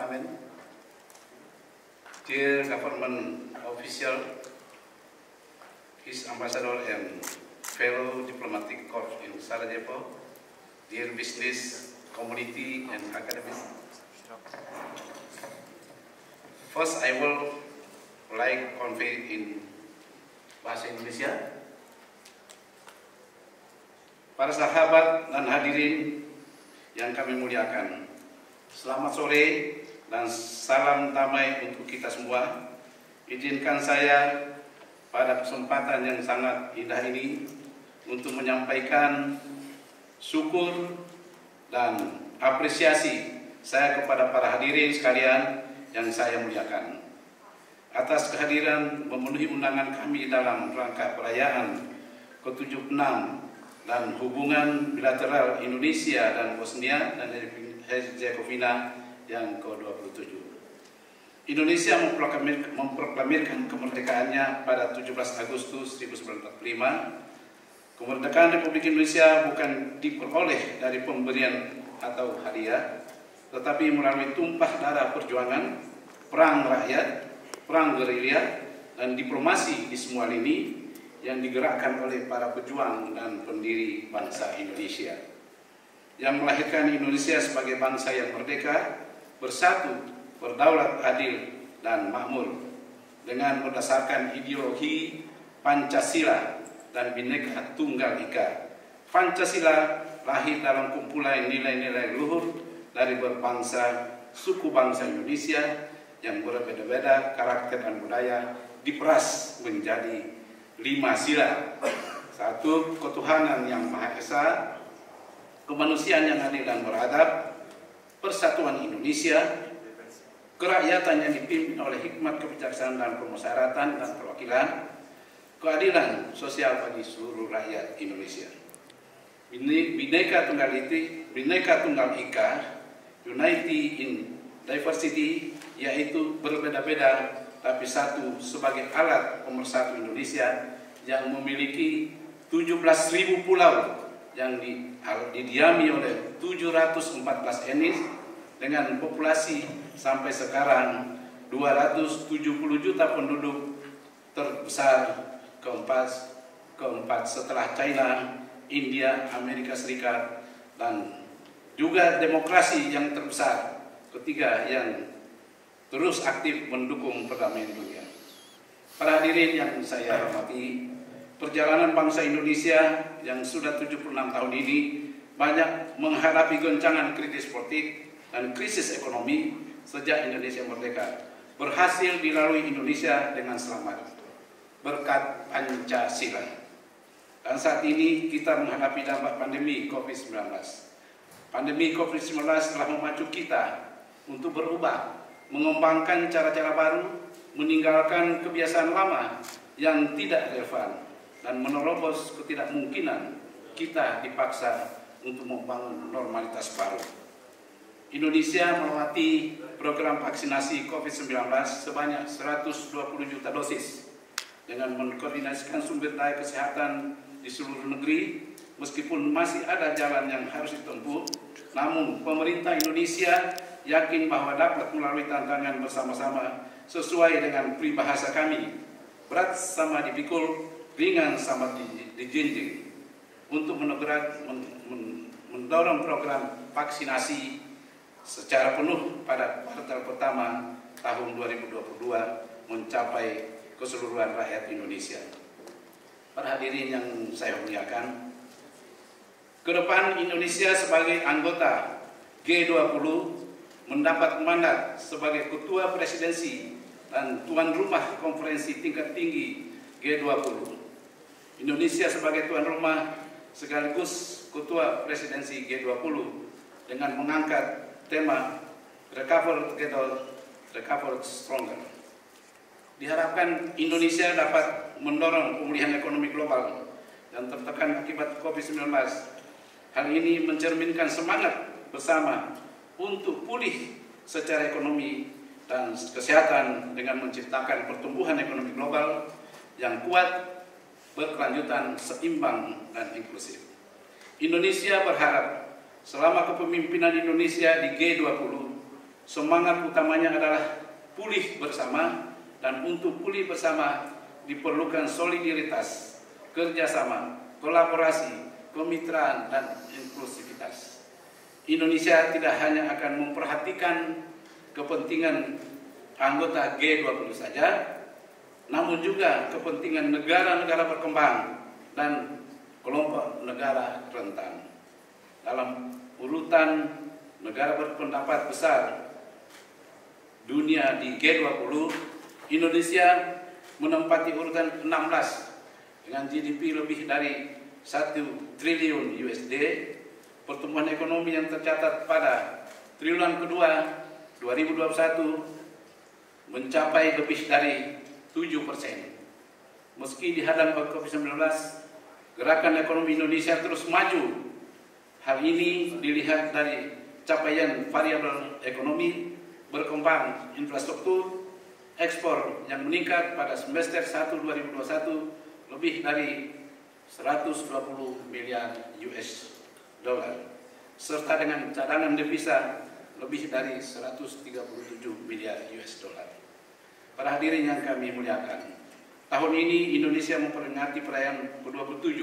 Parliament, dear government official, His Ambassador and fellow diplomatic corps in Sarajevo, dear business community and academics. First, I will like convey in bahasa Indonesia. Para sahabat dan hadirin yang kami muliakan, selamat sore dan salam damai untuk kita semua. Izinkan saya pada kesempatan yang sangat indah ini untuk menyampaikan syukur dan apresiasi saya kepada para hadirin sekalian yang saya muliakan atas kehadiran memenuhi undangan kami dalam rangka perayaan ke-76 dan hubungan bilateral Indonesia dan Bosnia dan Herzegovina yang ke-27. Indonesia memproklamirkan kemerdekaannya pada 17 Agustus 1945. Kemerdekaan Republik Indonesia bukan diperoleh dari pemberian atau hadiah, tetapi melalui tumpah darah perjuangan, perang rakyat, perang gerilya, dan diplomasi di semua lini yang digerakkan oleh para pejuang dan pendiri bangsa Indonesia, yang melahirkan Indonesia sebagai bangsa yang merdeka, bersatu, berdaulat, adil, dan makmur dengan berdasarkan ideologi Pancasila dan Bhinneka Tunggal Ika. Pancasila lahir dalam kumpulan nilai-nilai luhur dari berbangsa suku bangsa Indonesia yang berbeda-beda karakter dan budaya diperas menjadi 5 sila. 1. Ketuhanan yang Maha Esa, kemanusiaan yang adil dan beradab, persatuan Indonesia, kerakyatan yang dipimpin oleh hikmat kebijaksanaan dan permusyawaratan dan perwakilan, keadilan sosial bagi seluruh rakyat Indonesia. Bhinneka Tunggal Ika, unity in diversity, yaitu berbeda-beda tapi satu sebagai alat pemersatu Indonesia yang memiliki 17.000 pulau yang didiami oleh 714 etnis dengan populasi sampai sekarang 270 juta penduduk, terbesar keempat setelah China, India, Amerika Serikat, dan juga demokrasi yang terbesar ketiga yang terus aktif mendukung perdamaian dunia. Para hadirin yang saya hormati, perjalanan bangsa Indonesia yang sudah 76 tahun ini banyak menghadapi goncangan krisis politik dan krisis ekonomi sejak Indonesia merdeka, berhasil dilalui Indonesia dengan selamat berkat Pancasila. Dan saat ini kita menghadapi dampak pandemi COVID-19. Pandemi COVID-19 telah memacu kita untuk berubah, mengembangkan cara-cara baru, meninggalkan kebiasaan lama yang tidak relevan, dan menerobos ketidakmumkinan kita dipaksa untuk membangun normalitas baru. Indonesia melewati program vaksinasi COVID-19 sebanyak 120 juta dosis dengan mengkoordinasikan sumber daya kesehatan di seluruh negeri. Meskipun masih ada jalan yang harus ditempuh, namun pemerintah Indonesia yakin bahwa dapat melalui tantangan bersama-sama sesuai dengan peribahasa kami, berat sama dipikul, ringan sama dijinjing, untuk mendorong program vaksinasi secara penuh pada kuartal pertama tahun 2022 mencapai keseluruhan rakyat Indonesia. Para hadirin yang saya muliakan, ke depan Indonesia sebagai anggota G20 mendapat mandat sebagai ketua presidensi dan tuan rumah konferensi tingkat tinggi G20. Indonesia sebagai tuan rumah sekaligus ketua presidensi G20 dengan mengangkat tema Recover Together, Recover Stronger. Diharapkan Indonesia dapat mendorong pemulihan ekonomi global yang tertekan akibat COVID-19. Hal ini mencerminkan semangat bersama untuk pulih secara ekonomi dan kesehatan dengan menciptakan pertumbuhan ekonomi global yang kuat, berkelanjutan, seimbang, dan inklusif. Indonesia berharap selama kepemimpinan Indonesia di G20 Semangat utamanya adalah pulih bersama, dan untuk pulih bersama diperlukan solidaritas, kerjasama, kolaborasi, kemitraan, dan inklusivitas. Indonesia tidak hanya akan memperhatikan kepentingan anggota G20 saja, namun juga kepentingan negara-negara berkembang dan kelompok negara rentan. Dalam urutan negara berpendapat besar dunia di G20, Indonesia menempati urutan 16 dengan GDP lebih dari 1 triliun USD. Pertumbuhan ekonomi yang tercatat pada triwulan kedua 2021 mencapai lebih dari 7%. Meski dihadang oleh COVID-19, gerakan ekonomi Indonesia terus maju. Hal ini dilihat dari capaian variabel ekonomi, berkembang infrastruktur, ekspor yang meningkat pada semester 1 2021 lebih dari 120 miliar US dollar, serta dengan cadangan devisa lebih dari 137 miliar US dollar. Para hadirin yang kami muliakan, tahun ini Indonesia memperingati perayaan ke-27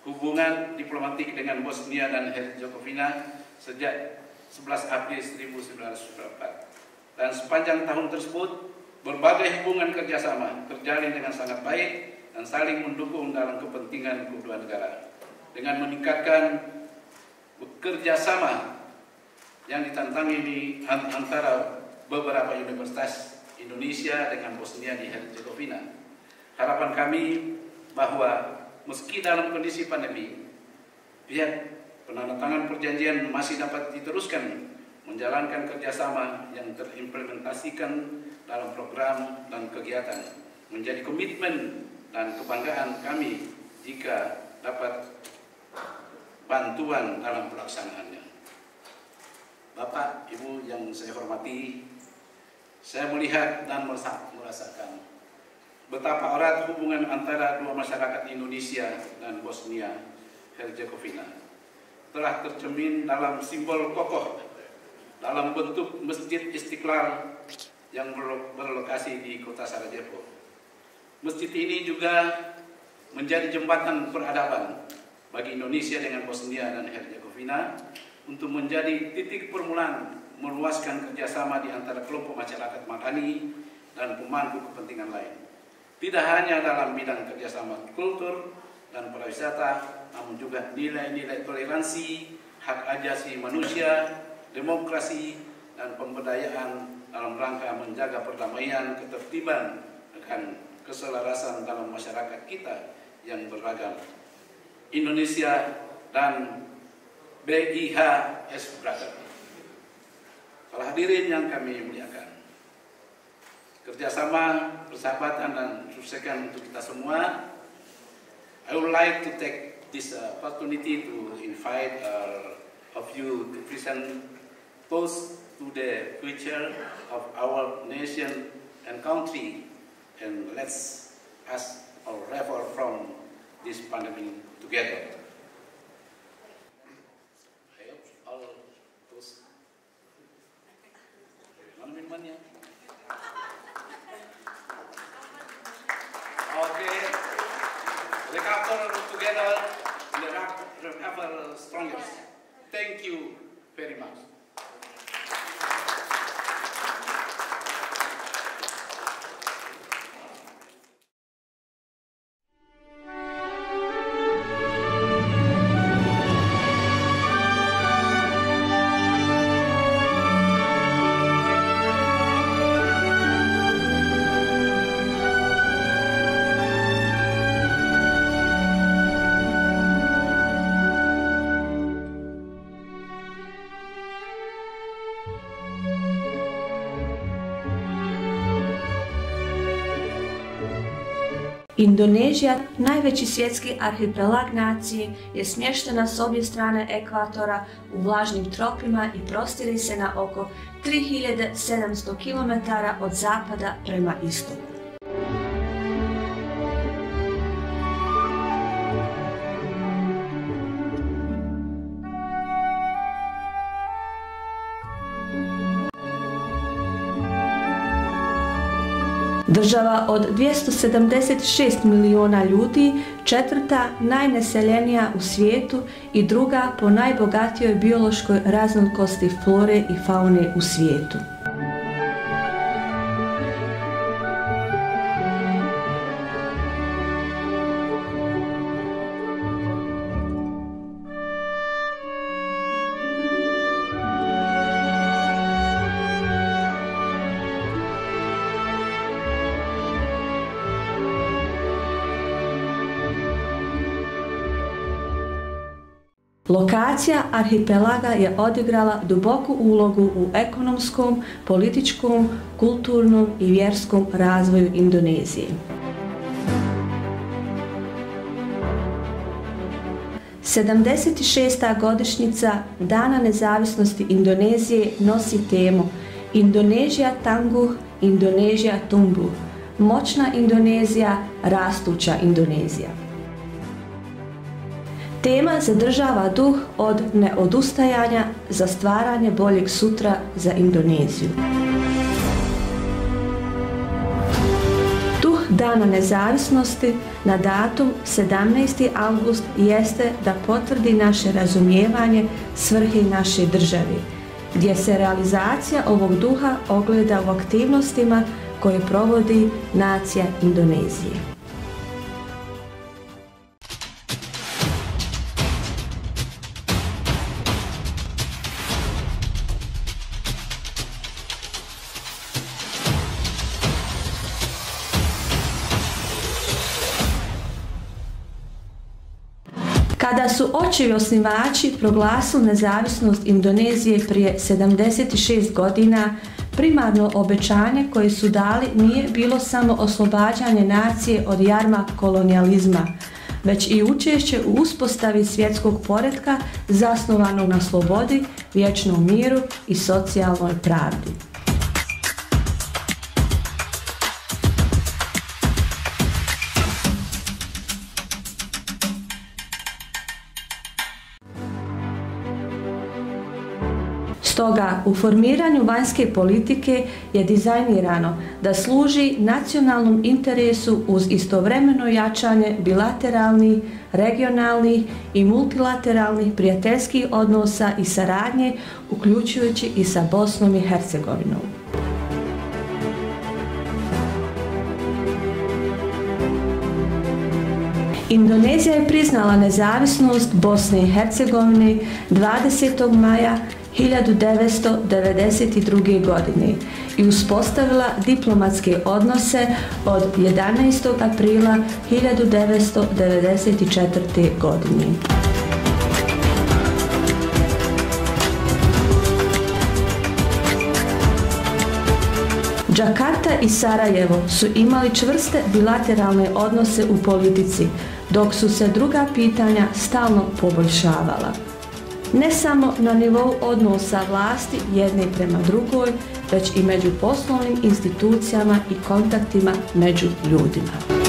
hubungan diplomatik dengan Bosnia dan Herzegovina sejak 11 April 1994. Dan sepanjang tahun tersebut, berbagai hubungan kerjasama terjalin dengan sangat baik dan saling mendukung dalam kepentingan kedua negara. Dengan meningkatkan bekerja sama yang ditantangi ini antara beberapa universitas Indonesia dengan Bosnia di Herzegovina. Harapan kami bahwa meski dalam kondisi pandemi, pihak penandatangan perjanjian masih dapat diteruskan menjalankan kerjasama yang terimplementasikan dalam program dan kegiatan, menjadi komitmen dan kebanggaan kami jika dapat bantuan dalam pelaksanaannya. Bapak, Ibu yang saya hormati, saya melihat dan merasakan betapa erat hubungan antara dua masyarakat Indonesia dan Bosnia Herzegovina telah tercermin dalam simbol kokoh dalam bentuk Masjid Istiqlal yang berlokasi di kota Sarajevo. Masjid ini juga menjadi jembatan peradaban bagi Indonesia dengan Bosnia dan Herzegovina untuk menjadi titik permulaan meluaskan kerjasama di antara kelompok masyarakat madani dan pemangku kepentingan lain. Tidak hanya dalam bidang kerjasama kultur dan pariwisata, namun juga nilai-nilai toleransi, hak asasi manusia, demokrasi, dan pemberdayaan dalam rangka menjaga perdamaian, ketertiban, dan keselarasan dalam masyarakat kita yang beragam. Indonesia dan BIHS Brother. Para hadirin yang kami muliakan, kerjasama, persahabatan, dan kesuksesan untuk kita semua. I would like to take this opportunity to invite of you to present toast to the future of our nation and country, and let's ask or refer from this pandemic together. I hope all toast. Mana minumannya? Okay, recover together, recover stronger. Thank you very much. Indonezija, najveći svjetski arhipelag nacije, je smještena s obje strane ekvatora u vlažnim tropima i prostire se na oko 3700 km od zapada prema istoku. Država od 276 miliona ljudi, četvrta najnaseljenija u svijetu i druga po najbogatijoj biološkoj raznolikosti flore i faune u svijetu. Lokacija arhipelaga je odigrala duboku ulogu u ekonomskom, političkom, kulturnom i vjerskom razvoju Indonezije. 76. godišnjica Dana nezavisnosti Indonezije nosi temu Indonezija tangguh, Indonezija tumbuh, moćna Indonezija, rastuća Indonezija. Tema zadržava duh od neodustajanja za stvaranje boljeg sutra za Indoneziju. Duh Dana nezavisnosti na datum 17. avgust jeste da potvrdi naše razumijevanje svrhe naše države, gdje se realizacija ovog duha ogleda u aktivnostima koje provodi nacija Indonezije. Kada su očevi osnivači proglasili nezavisnost Indonezije prije 76 godina, primarno obećanje koje su dali nije bilo samo oslobađanje nacije od jarma kolonijalizma, već i učešće u uspostavi svjetskog poretka zasnovanog na slobodi, vječnom miru i socijalnoj pravdi. Stoga, u formiranju vanjske politike je dizajnirano da služi nacionalnom interesu uz istovremeno jačanje bilateralnih, regionalnih i multilateralnih prijateljskih odnosa i saradnje, uključujući i sa Bosnom i Hercegovinom. Indonezija je priznala nezavisnost Bosne i Hercegovine 20. maja 1992. godine i uspostavila diplomatske odnose od 11. aprila 1994. godine. Džakarta i Sarajevo su imali čvrste bilateralne odnose u politici, dok su se druga pitanja stalno poboljšavala. Ne samo na nivou odnosa vlasti jedne prema drugoj, već i među poslovnim institucijama i kontaktima među ljudima.